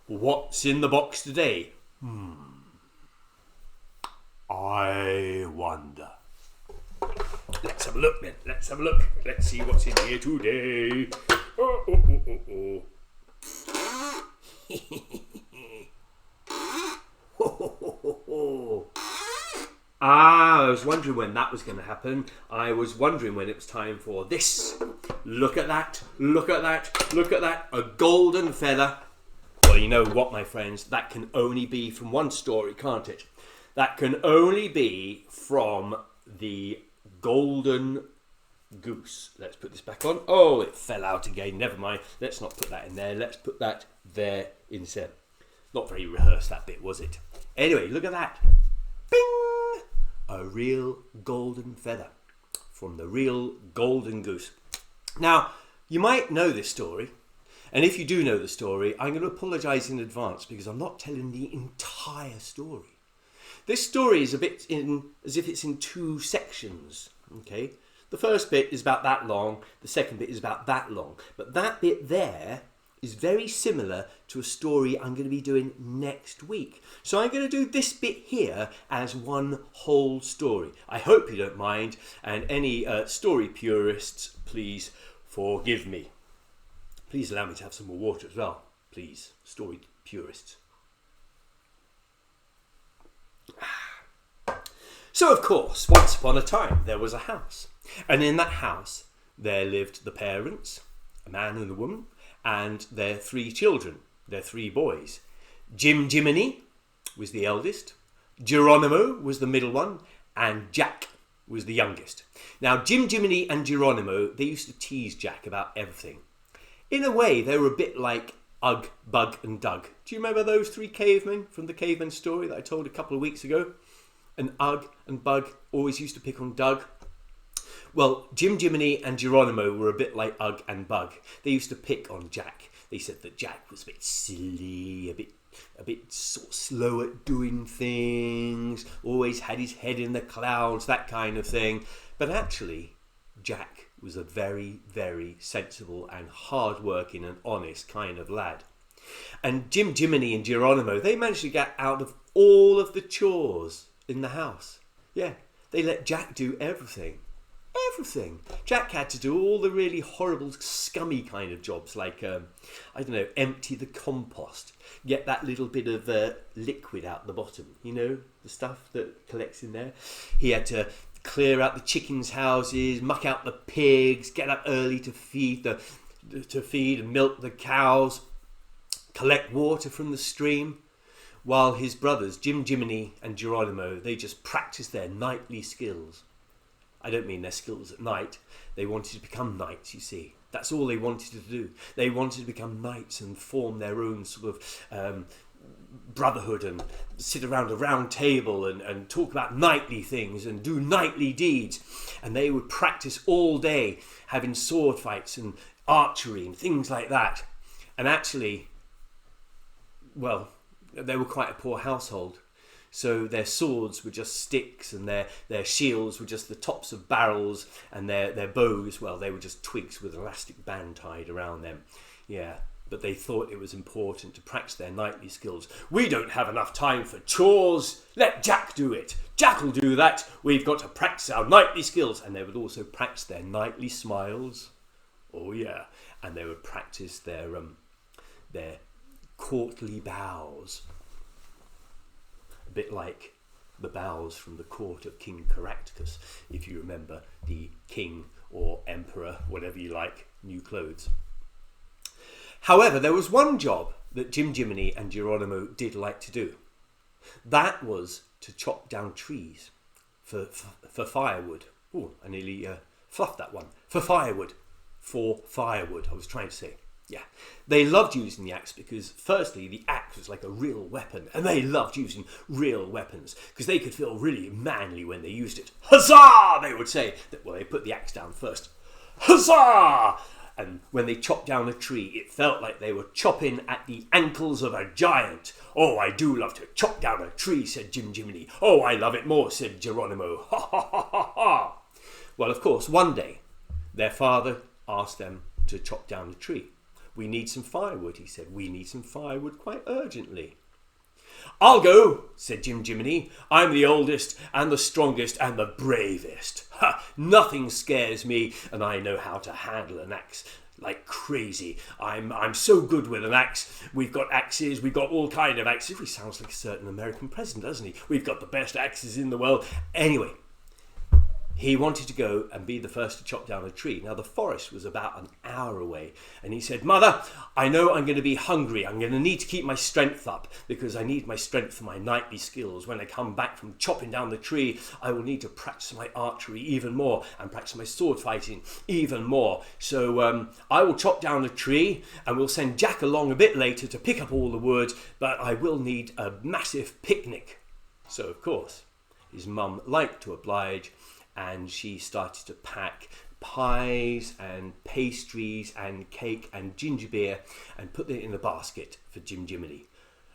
What's in the box today? I wonder. Let's have a look then. Let's have a look. Let's see what's in here today. Oh. I was wondering when that was going to happen. I was wondering when it was time for this. Look at that. Look at that. Look at that. A golden feather. Well, you know what, my friends? That can only be from one story, can't it? That can only be from the Golden Goose. Let's put this back on. Oh, it fell out again. Never mind. Let's not put that in there. Let's put that there instead. Not very rehearsed, that bit, was it? Anyway, look at that. Bing! A real golden feather from the real Golden Goose. Now, you might know this story. And if you do know the story, I'm going to apologise in advance because I'm not telling the entire story. This story is a bit as if it's in two sections, okay? The first bit is about that long, the second bit is about that long. But that bit there is very similar to a story I'm going to be doing next week. So I'm going to do this bit here as one whole story. I hope you don't mind, and any story purists, please forgive me. Please allow me to have some more water as well, please, story purists. So, of course, once upon a time, there was a house. And in that house, there lived the parents, a man and a woman, and their 3 children, their 3 boys. Jiminy was the eldest, Geronimo was the middle one, and Jack was the youngest. Now, Jiminy and Geronimo, they used to tease Jack about everything. In a way, they were a bit like Ugg, Bug and Doug. Do you remember those 3 cavemen from the caveman story that I told a couple of weeks ago? And Ugg and Bug always used to pick on Doug. Well, Jiminy and Geronimo were a bit like Ugg and Bug. They used to pick on Jack. They said that Jack was a bit silly, a bit sort of slow at doing things, always had his head in the clouds, that kind of thing. But actually, Jack was a very, very sensible and hard-working and honest kind of lad. And Jiminy and Geronimo, they managed to get out of all of the chores in the house. Yeah, they let Jack do everything. Everything. Jack had to do all the really horrible, scummy kind of jobs like, empty the compost, get that little bit of liquid out the bottom, you know, the stuff that collects in there. He had to clear out the chickens' houses, muck out the pigs, get up early to feed and milk the cows, collect water from the stream, while his brothers, Jiminy and Geronimo, they just practiced their knightly skills. I don't mean their skills at night. They wanted to become knights, you see. That's all they wanted to do. They wanted to become knights and form their own sort of brotherhood and sit around a round table and talk about knightly things and do knightly deeds. And they would practice all day, having sword fights and archery and things like that. And actually, well, they were quite a poor household. So their swords were just sticks and their shields were just the tops of barrels, and their bows, well, they were just twigs with an elastic band tied around them. Yeah, but they thought it was important to practice their knightly skills. We don't have enough time for chores. Let Jack do it. Jack will do that. We've got to practice our knightly skills. And they would also practice their knightly smiles. Oh, yeah. And they would practice their courtly bows. A bit like the bows from the court of King Caractacus, if you remember the king or emperor, whatever you like, new clothes. However, there was one job that Jiminy and Geronimo did like to do. That was to chop down trees for firewood. Oh, I nearly fluffed that one. For firewood, I was trying to say. Yeah, they loved using the axe because, firstly, the axe was like a real weapon, and they loved using real weapons because they could feel really manly when they used it. Huzzah! They would say. Well, they put the axe down first. Huzzah! And when they chopped down a tree, it felt like they were chopping at the ankles of a giant. Oh, I do love to chop down a tree, said Jiminy. Oh, I love it more, said Geronimo. Ha ha ha ha ha! Well, of course, one day, their father asked them to chop down a tree. We need some firewood, he said. We need some firewood quite urgently. I'll go, said Jim Jiminy. I'm the oldest and the strongest and the bravest. Ha! Nothing scares me, and I know how to handle an axe like crazy. I'm so good with an axe. We've got axes, we've got all kind of axes. He sounds like a certain American president, doesn't he? We've got the best axes in the world. Anyway, he wanted to go and be the first to chop down a tree. Now, the forest was about an hour away. And he said, Mother, I know I'm going to be hungry. I'm going to need to keep my strength up because I need my strength for my knightly skills. When I come back from chopping down the tree, I will need to practice my archery even more and practice my sword fighting even more. So I will chop down a tree and we'll send Jack along a bit later to pick up all the wood, but I will need a massive picnic. So, of course, his mum liked to oblige, and she started to pack pies and pastries and cake and ginger beer and put it in a basket for Jim Jiminy.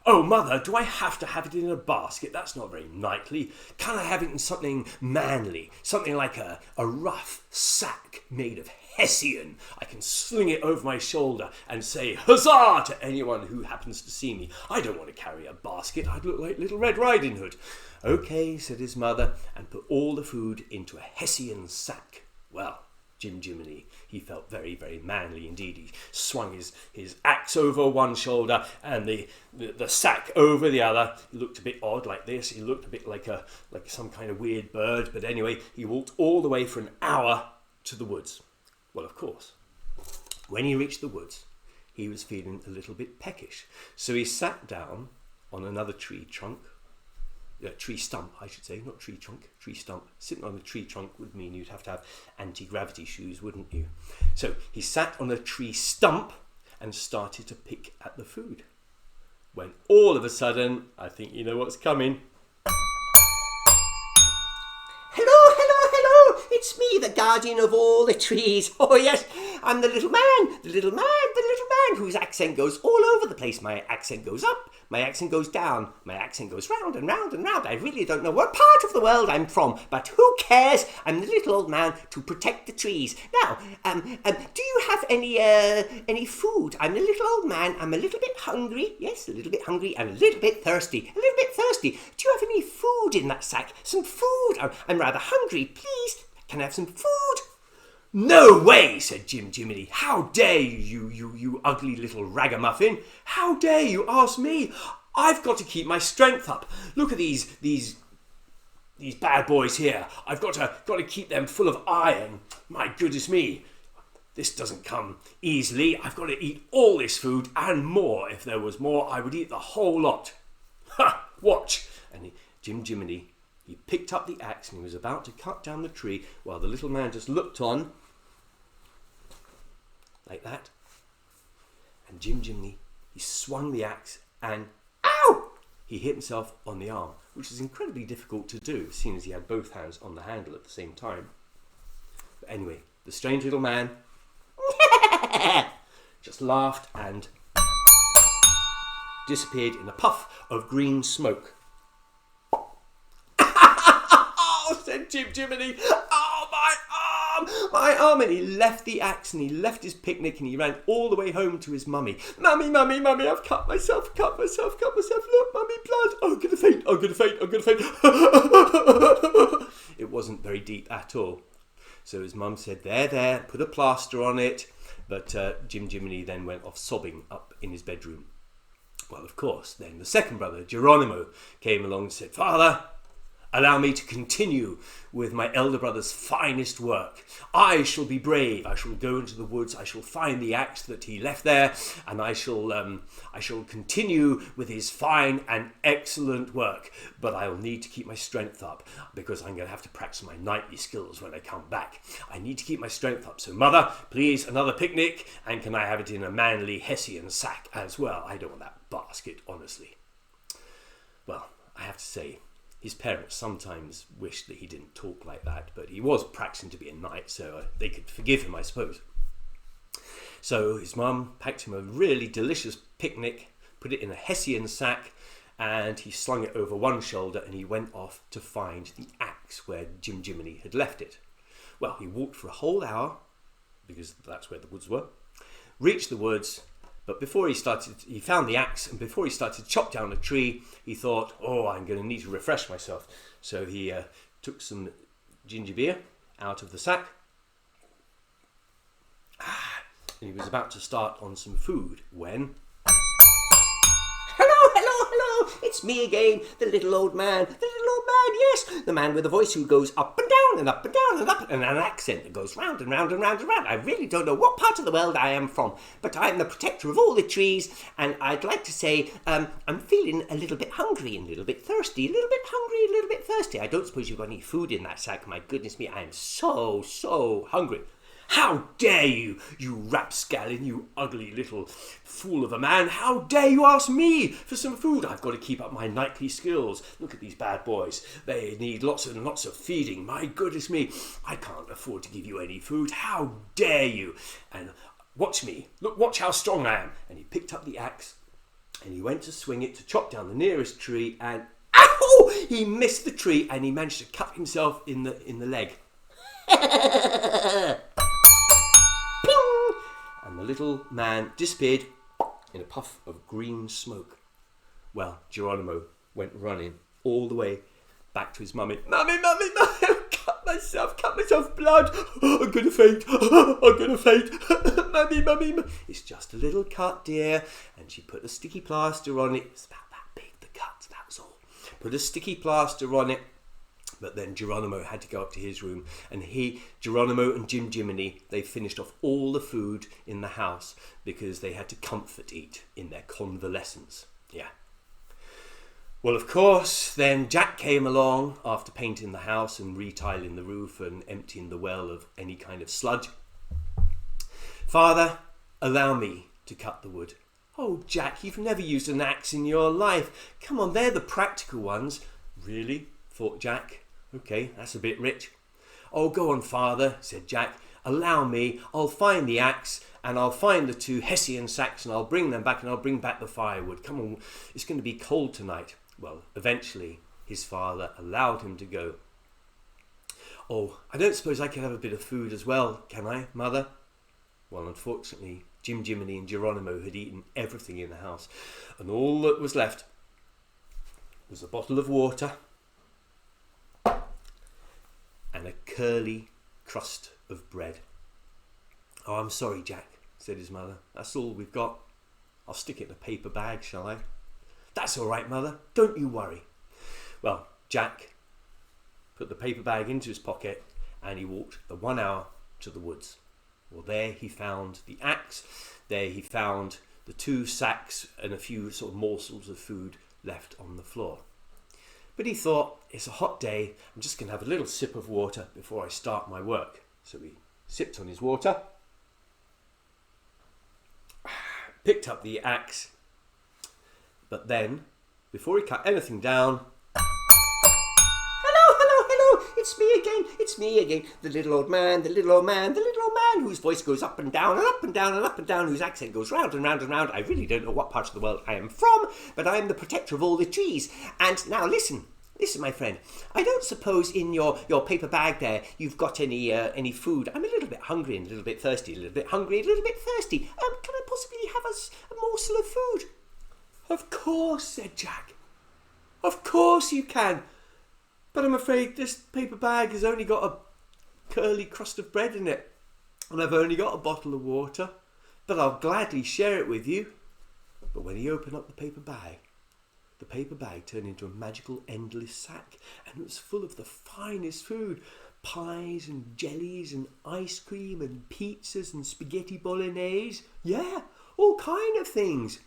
Oh, Mother, do I have to have it in a basket? That's not very knightly. Can I have it in something manly? Something like a rough sack made of Hessian. I can sling it over my shoulder and say huzzah to anyone who happens to see me. I don't want to carry a basket. I'd look like Little Red Riding Hood. Okay, said his mother, and put all the food into a Hessian sack. Well, Jim Jiminy, he felt very, very manly indeed. He swung his axe over one shoulder and the sack over the other. He looked a bit odd like this. He looked a bit like some kind of weird bird. But anyway, he walked all the way for an hour to the woods. Well, of course, when he reached the woods, he was feeling a little bit peckish. So he sat down on another tree stump, I should say, not tree trunk, tree stump. Sitting on a tree trunk would mean you'd have to have anti-gravity shoes, wouldn't you? So he sat on a tree stump and started to pick at the food. When all of a sudden, I think you know what's coming. Hello, it's me, the guardian of all the trees. Oh yes, I'm the little man whose accent goes all over the place. My accent goes up, my accent goes down, my accent goes round and round and round. I really don't know what part of the world I'm from, but who cares? I'm the little old man to protect the trees. Now, do you have any food? I'm the little old man. I'm a little bit hungry. Yes, a little bit hungry and a little bit thirsty. Do you have any food in that sack? Some food. I'm rather hungry. Please, can I have some food? No way, said Jim Jiminy. How dare you ugly little ragamuffin? How dare you ask me? I've got to keep my strength up. Look at these bad boys here. I've got to keep them full of iron. My goodness me. This doesn't come easily. I've got to eat all this food and more. If there was more, I would eat the whole lot. Ha! Watch. And Jim Jiminy, he picked up the axe and he was about to cut down the tree while the little man just looked on like that. And Jim Jiminy, he swung the axe and ow! He hit himself on the arm, which is incredibly difficult to do, seeing as he had both hands on the handle at the same time. But anyway, the strange little man just laughed and disappeared in a puff of green smoke. Oh, said Jim Jiminy. Oh, my arm. And he left the axe and he left his picnic and he ran all the way home to his mummy. Mummy, I've cut myself. Look, mummy, blood. Oh, I'm going to faint. It wasn't very deep at all. So his mum said, there, put a plaster on it. But Jim Jiminy then went off sobbing up in his bedroom. Well, of course, then the second brother, Geronimo, came along and said, Father, allow me to continue with my elder brother's finest work. I shall be brave. I shall go into the woods. I shall find the axe that he left there, and I shall continue with his fine and excellent work. But I'll need to keep my strength up because I'm going to have to practice my knightly skills when I come back. I need to keep my strength up. So, Mother, please, another picnic, and can I have it in a manly Hessian sack as well? I don't want that basket, honestly. Well, I have to say, his parents sometimes wished that he didn't talk like that, but he was practicing to be a knight, so they could forgive him, I suppose. So his mum packed him a really delicious picnic, put it in a Hessian sack, and he slung it over one shoulder, and he went off to find the axe where Jim Jiminy had left it. Well, he walked for a whole hour, because that's where the woods were, reached the woods, But before he found the axe, and before he started to chop down a tree, he thought, oh, I'm going to need to refresh myself. So he took some ginger beer out of the sack, and he was about to start on some food when... Hello, hello, hello, it's me again, the little old man, yes, the man with a voice who goes up and down and up and down and up, and an accent that goes round and round and round and round. I really don't know what part of the world I am from, but I'm the protector of all the trees, and I'd like to say I'm feeling a little bit hungry and a little bit thirsty, a little bit hungry, a little bit thirsty. I don't suppose you've got any food in that sack. My goodness me, I am so hungry. How dare you, you rapscallion, you ugly little fool of a man. How dare you ask me for some food? I've got to keep up my knightly skills. Look at these bad boys. They need lots and lots of feeding. My goodness me, I can't afford to give you any food. How dare you? And watch me. Look, watch how strong I am. And he picked up the axe and he went to swing it to chop down the nearest tree, and ow! He missed the tree and he managed to cut himself in the leg. And the little man disappeared in a puff of green smoke. Well, Geronimo went running all the way back to his mummy. Mummy, cut myself, blood. I'm going to faint. Mummy. It's just a little cut, dear. And she put a sticky plaster on it. It's about that big, the cut, that was all. Put a sticky plaster on it. But then Geronimo had to go up to his room, and Geronimo and Jiminy, they finished off all the food in the house because they had to comfort eat in their convalescence. Yeah. Well, of course, then Jack came along after painting the house and retiling the roof and emptying the well of any kind of sludge. Father, allow me to cut the wood. Oh, Jack, you've never used an axe in your life. Come on, they're the practical ones. Really? Thought Jack. Okay, that's a bit rich. Oh, go on, Father, said Jack. Allow me. I'll find the axe and I'll find the 2 Hessian sacks and I'll bring them back and I'll bring back the firewood. Come on, it's going to be cold tonight. Well, eventually his father allowed him to go. Oh, I don't suppose I can have a bit of food as well, can I, Mother? Well, unfortunately, Jiminy and Geronimo had eaten everything in the house, and all that was left was a bottle of water and a curly crust of bread. Oh, I'm sorry, Jack, said his mother. That's all we've got. I'll stick it in a paper bag, shall I? That's all right, Mother. Don't you worry. Well, Jack put the paper bag into his pocket and he walked the 1 hour to the woods. Well, there he found the axe. There he found the 2 sacks and a few sort of morsels of food left on the floor. But he thought, it's a hot day, I'm just going to have a little sip of water before I start my work. So he sipped on his water, picked up the axe, but then, before he cut anything down... Hello, it's me again, the little old man, whose voice goes up and down and up and down and up and down, whose accent goes round and round and round. I really don't know what part of the world I am from, but I am the protector of all the trees. And now listen, my friend, I don't suppose in your paper bag there you've got any food. I'm a little bit hungry and a little bit thirsty, Can I possibly have a morsel of food? Of course, said Jack. Of course you can. But I'm afraid this paper bag has only got a curly crust of bread in it. And I've only got a bottle of water. But I'll gladly share it with you. But when he opened up the paper bag turned into a magical endless sack. And it was full of the finest food. Pies and jellies and ice cream and pizzas and spaghetti bolognese. Yeah, all kind of things.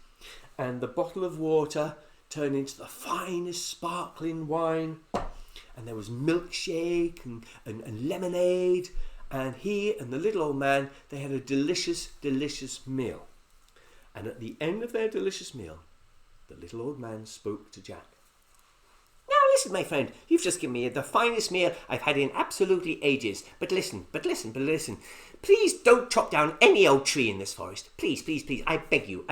And the bottle of water turned into the finest sparkling wine. And there was milkshake and lemonade. And he and the little old man, they had a delicious, delicious meal. And at the end of their delicious meal, the little old man spoke to Jack. Now listen, my friend, you've just given me the finest meal I've had in absolutely ages. But listen. Please don't chop down any old tree in this forest. Please. I beg you.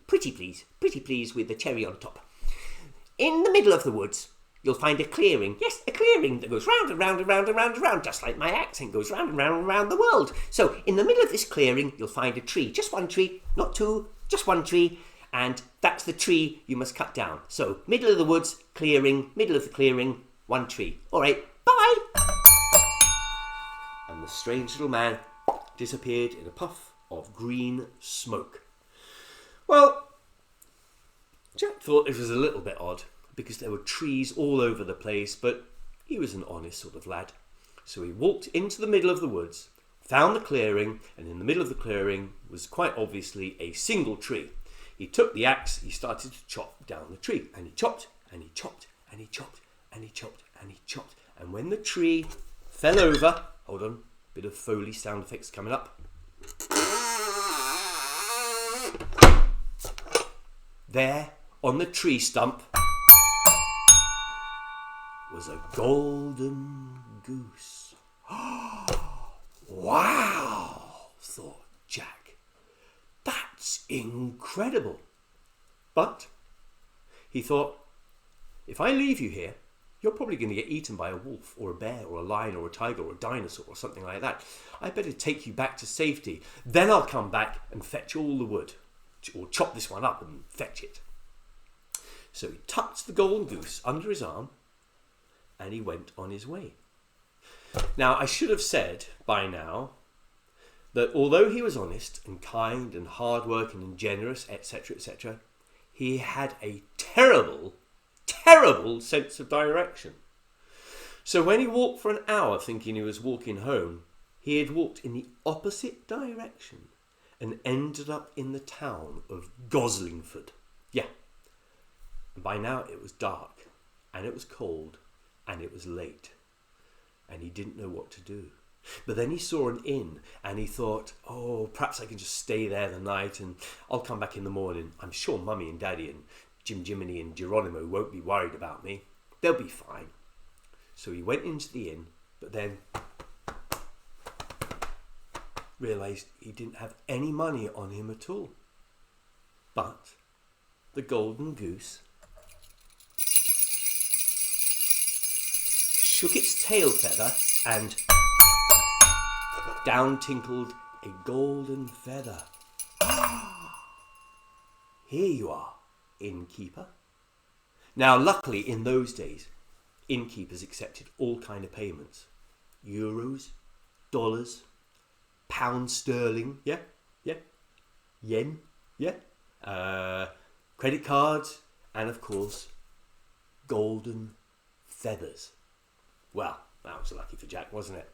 Pretty please, with the cherry on top. In the middle of the woods, you'll find a clearing. Yes, a clearing that goes round and round and round and round and round, just like my accent goes round and round and round the world. So, in the middle of this clearing, you'll find a tree. Just one tree, not 2, Just one tree, and that's the tree you must cut down. So, middle of the woods, clearing, middle of the clearing, one tree. All right, bye! And the strange little man disappeared in a puff of green smoke. Well, Jack thought it was a little bit odd because there were trees all over the place, but he was an honest sort of lad. So he walked into the middle of the woods, found the clearing, and in the middle of the clearing was quite obviously a single tree. He took the axe, he started to chop down the tree, and he chopped, and he chopped, and he chopped, and he chopped, and he chopped. And when the tree fell over, hold on, bit of Foley sound effects coming up. There, on the tree stump, was a golden goose. Wow, thought Jack. That's incredible. But he thought, if I leave you here, you're probably going to get eaten by a wolf or a bear or a lion or a tiger or a dinosaur or something like that. I better take you back to safety. Then I'll come back and fetch all the wood, or chop this one up and fetch it. So he tucked the golden goose under his arm and he went on his way. Now, I should have said by now that although he was honest and kind and hardworking and generous, etc., etc., he had a terrible sense of direction. So when he walked for an hour thinking he was walking home, he had walked in the opposite direction and ended up in the town of Goslingford. Yeah. And by now it was dark, and it was cold, and it was late, and he didn't know what to do. But then he saw an inn, and he thought, oh, perhaps I can just stay there the night, and I'll come back in the morning. I'm sure Mummy and Daddy and Jiminy and Geronimo won't be worried about me. They'll be fine. So he went into the inn, but then realised he didn't have any money on him at all. But the golden goose shook its tail feather and down tinkled a golden feather. Here you are, innkeeper. Now, luckily, in those days, innkeepers accepted all kind of payments. Euros, dollars, pound sterling, yeah, yen, credit cards, and of course, golden feathers. Well, that was lucky for Jack, wasn't it?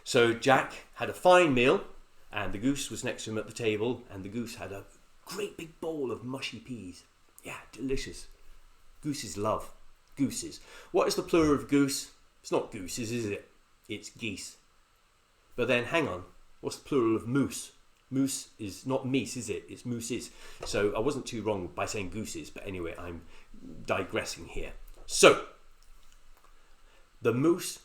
So Jack had a fine meal, and the goose was next to him at the table, and the goose had a great big bowl of mushy peas. Yeah, delicious. Gooses love gooses. What is the plural of goose? It's not gooses, is it? It's geese. But then, hang on, what's the plural of moose? Moose is not meese, is it? It's mooses. So I wasn't too wrong by saying gooses, but anyway, I'm digressing here. So, the moose,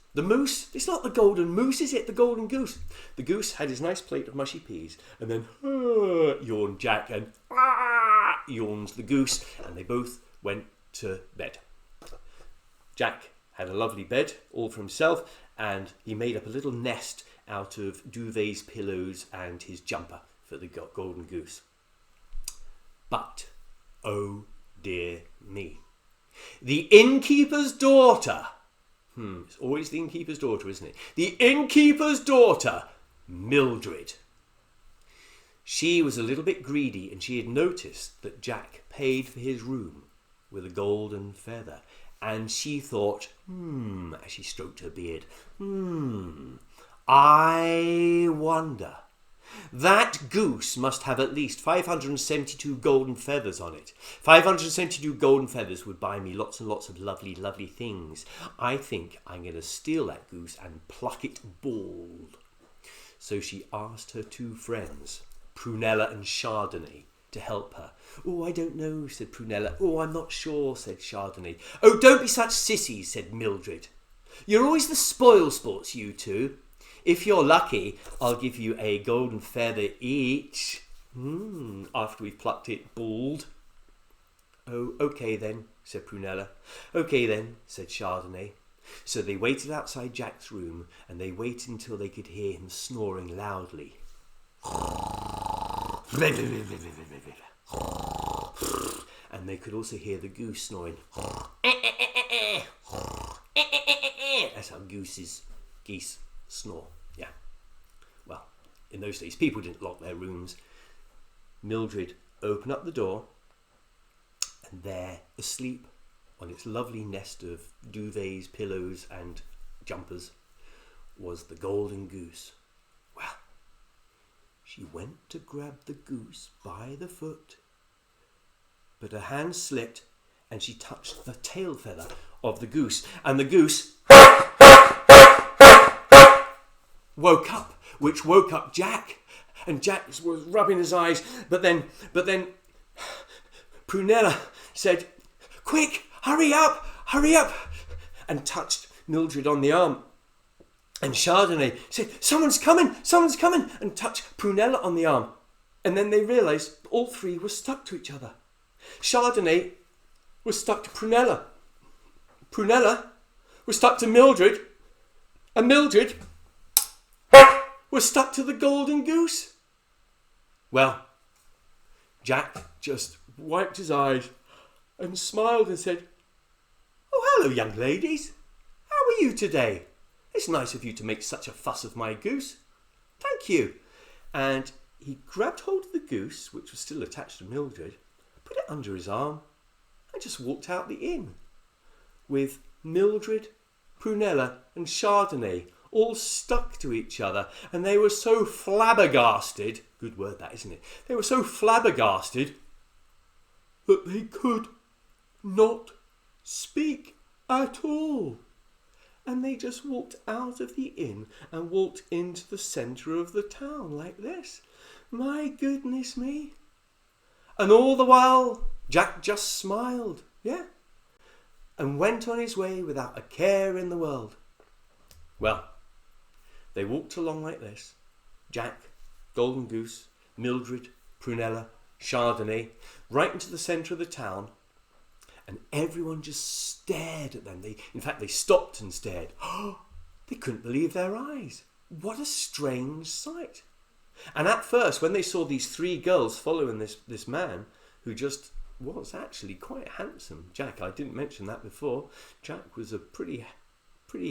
it's not the golden moose, is it? The golden goose. The goose had his nice plate of mushy peas, and then yawned Jack, and yawns the goose, and they both went to bed. Jack had a lovely bed all for himself, and he made up a little nest out of duvets, pillows, and his jumper for the golden goose. But, oh dear me, the innkeeper's daughter, it's always the innkeeper's daughter, isn't it? The innkeeper's daughter, Mildred. She was a little bit greedy, and she had noticed that Jack paid for his room with a golden feather. And she thought, as she stroked her beard, I wonder. That goose must have at least 572 golden feathers on it. 572 golden feathers would buy me lots and lots of lovely, lovely things. I think I'm going to steal that goose and pluck it bald. So she asked her two friends, Prunella and Chardonnay, to help her. Oh, I don't know, said Prunella. Oh, I'm not sure, said Chardonnay. Oh, don't be such sissies, said Mildred. You're always the spoil sports, you two. If you're lucky, I'll give you a golden feather each. After we've plucked it bald. Oh, okay then, said Prunella. Okay then, said Chardonnay. So they waited outside Jack's room, and they waited until they could hear him snoring loudly. And they could also hear the goose snoring. That's how geese snore. Yeah. Well, in those days, people didn't lock their rooms. Mildred opened up the door, and there, asleep on its lovely nest of duvets, pillows, and jumpers, was the Golden Goose. Well, she went to grab the goose by the foot, but her hand slipped, and she touched the tail feather of the goose, and the goose woke up, which woke up Jack, and Jack was rubbing his eyes, but then Prunella said, "Quick, hurry up," and touched Mildred on the arm. And Chardonnay said, someone's coming, and touched Prunella on the arm. And then they realised all three were stuck to each other. Chardonnay was stuck to Prunella. Prunella was stuck to Mildred. And Mildred was stuck to the Golden Goose. Well, Jack just wiped his eyes and smiled and said, "Oh, hello, young ladies. How are you today? It's nice of you to make such a fuss of my goose. Thank you." And he grabbed hold of the goose, which was still attached to Mildred, put it under his arm, and just walked out the inn with Mildred, Prunella, and Chardonnay all stuck to each other. And they were so flabbergasted, good word that, isn't it? They were so flabbergasted that they could not speak at all. And they just walked out of the inn and walked into the centre of the town like this. My goodness me. And all the while, Jack just smiled, and went on his way without a care in the world. Well, they walked along like this. Jack, Golden Goose, Mildred, Prunella, Chardonnay, right into the centre of the town. And everyone just stared at them. They stopped and stared. They couldn't believe their eyes. What a strange sight. And at first, when they saw these three girls following this man, who just was actually quite handsome. Jack, I didn't mention that before. Jack was a pretty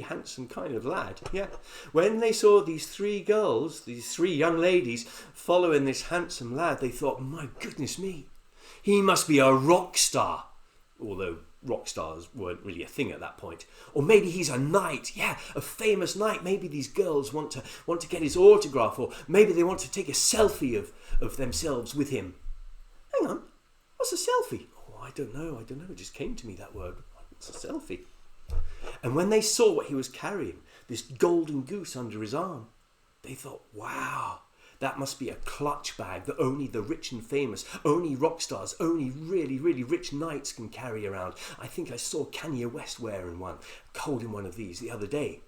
handsome kind of lad. Yeah. When they saw these three girls, these three young ladies following this handsome lad, they thought, my goodness me, he must be a rock star. Although rock stars weren't really a thing at that point. Or maybe he's a knight, a famous knight. Maybe these girls want to get his autograph, or maybe they want to take a selfie of themselves with him. Hang on, what's a selfie? Oh, I don't know, it just came to me, that word. What's a selfie? And when they saw what he was carrying, this golden goose under his arm, they thought, wow, that must be a clutch bag that only the rich and famous, only rock stars, only really, really rich knights can carry around. I think I saw Kanye West wearing one, holding one of these the other day.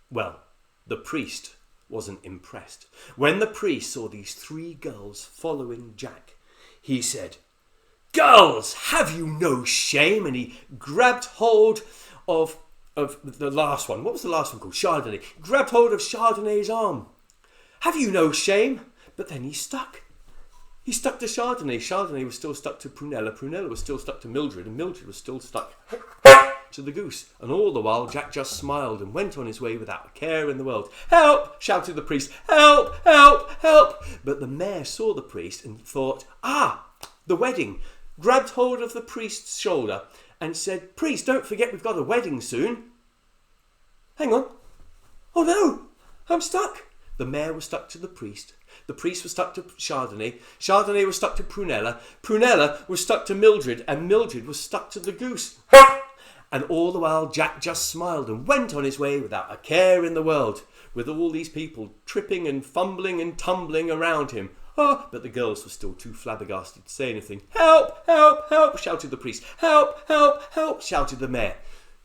Well, the priest wasn't impressed. When the priest saw these three girls following Jack, he said, "Girls, have you no shame?" And he grabbed hold of the last one. What was the last one called? Chardonnay. Grabbed hold of Chardonnay's arm. "Have you no shame?" But then he stuck. He stuck to Chardonnay. Chardonnay was still stuck to Prunella. Prunella was still stuck to Mildred. And Mildred was still stuck to the goose. And all the while, Jack just smiled and went on his way without a care in the world. "Help!" shouted the priest. "Help! Help! Help!" But the mayor saw the priest and thought, the wedding. Grabbed hold of the priest's shoulder and said, "Priest, don't forget we've got a wedding soon." Hang on. Oh no, I'm stuck. The mayor was stuck to the priest. The priest was stuck to Chardonnay. Chardonnay was stuck to Prunella. Prunella was stuck to Mildred. And Mildred was stuck to the goose. And all the while, Jack just smiled and went on his way without a care in the world, with all these people tripping and fumbling and tumbling around him. But the girls were still too flabbergasted to say anything. "Help! Help! Help!" shouted the priest. "Help! Help! Help!" shouted the mayor.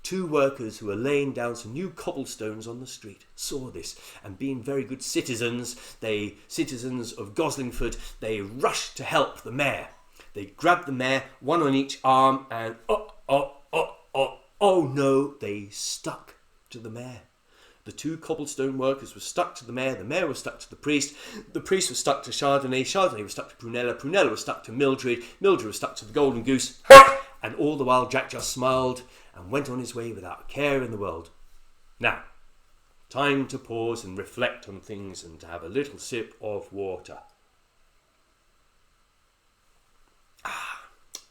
Two workers who were laying down some new cobblestones on the street saw this, and being very good citizens of Goslingford, they rushed to help the mayor. They grabbed the mayor, one on each arm, and oh no, they stuck to the mayor. The two cobblestone workers were stuck to the mayor was stuck to the priest was stuck to Chardonnay was stuck to Prunella was stuck to Mildred was stuck to the Golden Goose, and all the while Jack just smiled and went on his way without a care in the world. Now, time to pause and reflect on things and to have a little sip of water.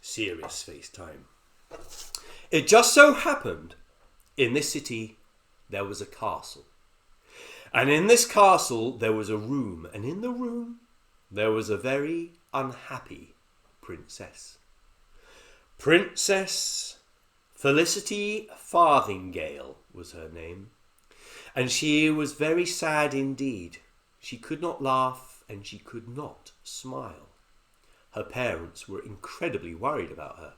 Serious face time. It just so happened in this city there was a castle. And in this castle there was a room. And in the room there was a very unhappy princess. Princess Felicity Farthingale was her name. And she was very sad indeed. She could not laugh and she could not smile. Her parents were incredibly worried about her.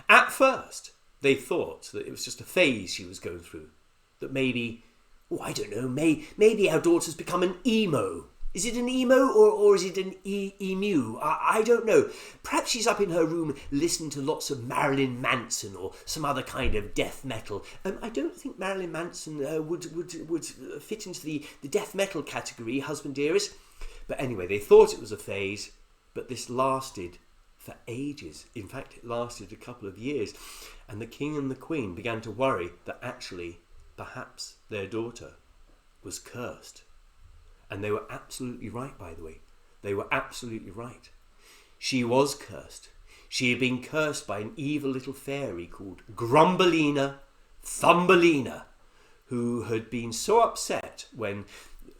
At first, they thought that it was just a phase she was going through. That maybe, I don't know, maybe our daughter's become an emo. Is it an emo or is it an emu? I don't know. Perhaps she's up in her room listening to lots of Marilyn Manson or some other kind of death metal. I don't think Marilyn Manson would fit into the death metal category, husband dearest. But anyway, they thought it was a phase. But this lasted for ages. In fact, it lasted a couple of years. And the king and the queen began to worry that actually, perhaps their daughter was cursed. And they were absolutely right, by the way. They were absolutely right. She was cursed. She had been cursed by an evil little fairy called Grumbelina Thumbelina, who had been so upset when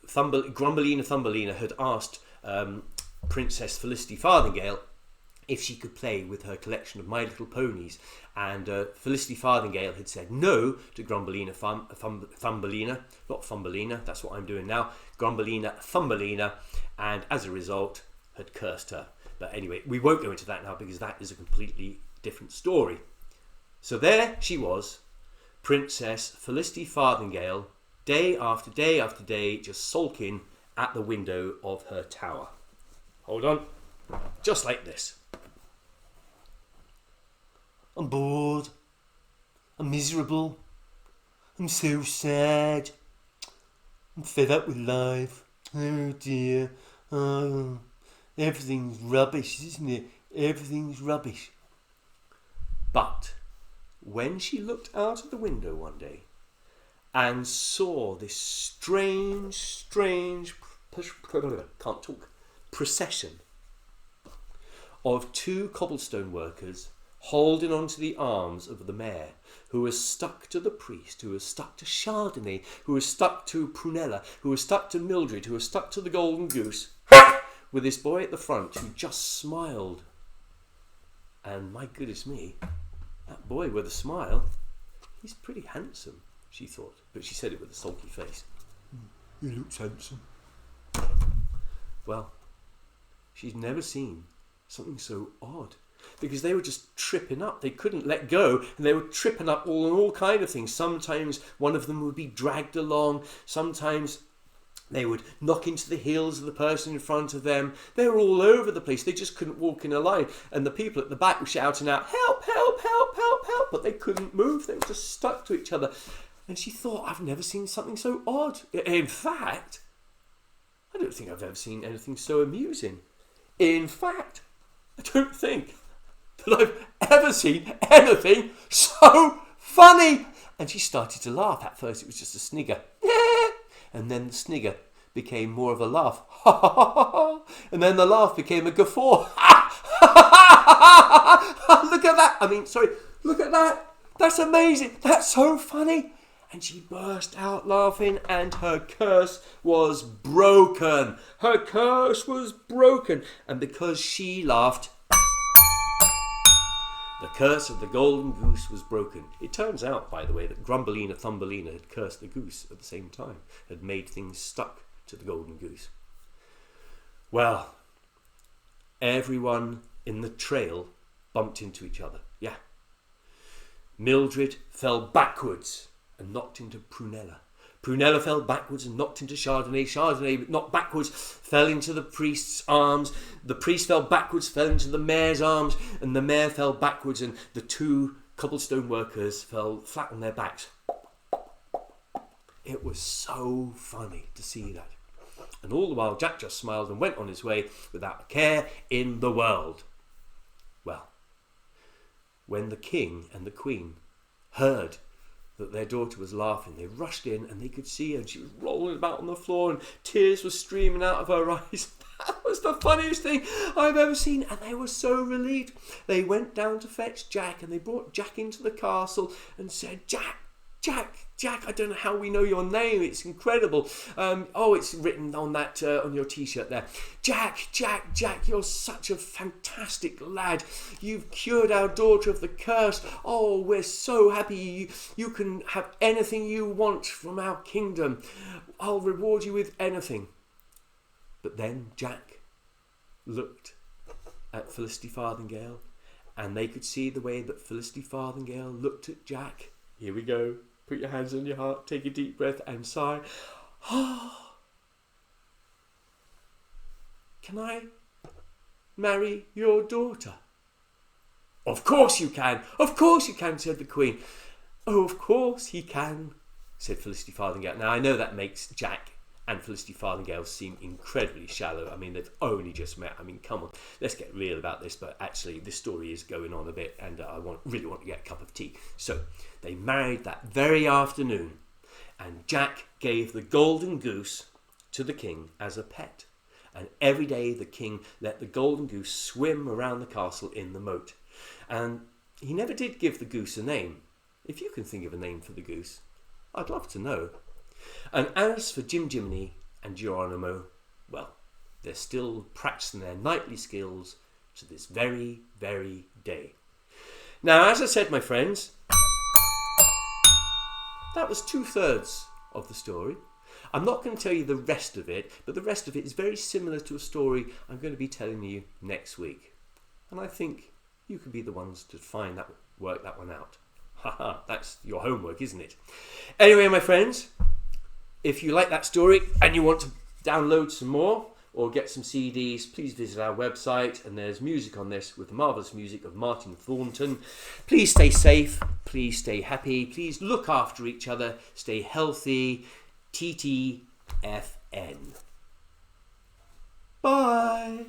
Grumbelina Thumbelina had asked Princess Felicity Farthingale if she could play with her collection of My Little Ponies, and Felicity Farthingale had said no to Grumbelina Thumbelina, not Thumbelina, that's what I'm doing now, Grumbelina Thumbelina, and as a result had cursed her. But anyway, we won't go into that now because that is a completely different story. So there she was, Princess Felicity Farthingale, day after day after day, just sulking at the window of her tower. Hold on. Just like this. I'm bored. I'm miserable. I'm so sad. I'm fed up with life. Oh dear. Oh, everything's rubbish, isn't it? Everything's rubbish. But when she looked out of the window one day and saw this strange, procession of two cobblestone workers holding onto the arms of the mayor, who was stuck to the priest, who was stuck to Chardonnay, who was stuck to Prunella, who was stuck to Mildred, who was stuck to the Golden Goose, with this boy at the front who just smiled. And my goodness me, that boy with a smile, he's pretty handsome, she thought, but she said it with a sulky face. He looks handsome. Well, she'd never seen something so odd, because they were just tripping up. They couldn't let go, and they were tripping up all kind of things. Sometimes one of them would be dragged along. Sometimes they would knock into the heels of the person in front of them. They were all over the place. They just couldn't walk in a line. And the people at the back were shouting out, help, help, help, help, help. But they couldn't move. They were just stuck to each other. And she thought, I've never seen something so odd. In fact, I don't think I've ever seen anything so amusing. In fact, I don't think that I've ever seen anything so funny. And she started to laugh. At first it was just a snigger. And then the snigger became more of a laugh. And then the laugh became a guffaw. Look at that. Look at that. That's amazing. That's so funny. And she burst out laughing, and her curse was broken. Her curse was broken. And because she laughed, the curse of the Golden Goose was broken. It turns out, by the way, that Grumbelina Thumbelina had cursed the goose at the same time, had made things stuck to the Golden Goose. Well, everyone in the trail bumped into each other. Yeah. Mildred fell backwards and knocked into Prunella. Prunella fell backwards and knocked into Chardonnay. Chardonnay knocked backwards, fell into the priest's arms. The priest fell backwards, fell into the mayor's arms, and the mayor fell backwards, and the two cobblestone workers fell flat on their backs. It was so funny to see that. And all the while Jack just smiled and went on his way without a care in the world. Well, when the king and the queen heard that their daughter was laughing, they rushed in and they could see her, and she was rolling about on the floor and tears were streaming out of her eyes. That was the funniest thing I've ever seen, and they were so relieved. They went down to fetch Jack, and they brought Jack into the castle and said, Jack, I don't know how we know your name. It's incredible. It's written on that on your T-shirt there. Jack, you're such a fantastic lad. You've cured our daughter of the curse. Oh, we're so happy. You can have anything you want from our kingdom. I'll reward you with anything. But then Jack looked at Felicity Farthingale, and they could see the way that Felicity Farthingale looked at Jack. Here we go. Put your hands on your heart, take a deep breath and sigh. Can I marry your daughter? Of course you can, said the Queen. Oh, of course he can, said Felicity Farthingale. Now I know that makes Jack and Felicity Farthingale seem incredibly shallow. I mean, they've only just met. I mean, come on, let's get real about this. But actually, this story is going on a bit, and I really want to get a cup of tea. So they married that very afternoon, and Jack gave the Golden Goose to the king as a pet. And every day the king let the Golden Goose swim around the castle in the moat. And he never did give the goose a name. If you can think of a name for the goose, I'd love to know. And as for Jim Jiminy and Geronimo, well, they're still practicing their knightly skills to this very, very day. Now, as I said, my friends, that was 2/3 of the story. I'm not going to tell you the rest of it, but the rest of it is very similar to a story I'm going to be telling you next week. And I think you can be the ones to work that one out. Haha, that's your homework, isn't it? Anyway, my friends, if you like that story and you want to download some more or get some CDs, please visit our website, and there's music on this with the marvellous music of Martin Thornton. Please stay safe, please stay happy, please look after each other, stay healthy. TTFN. Bye.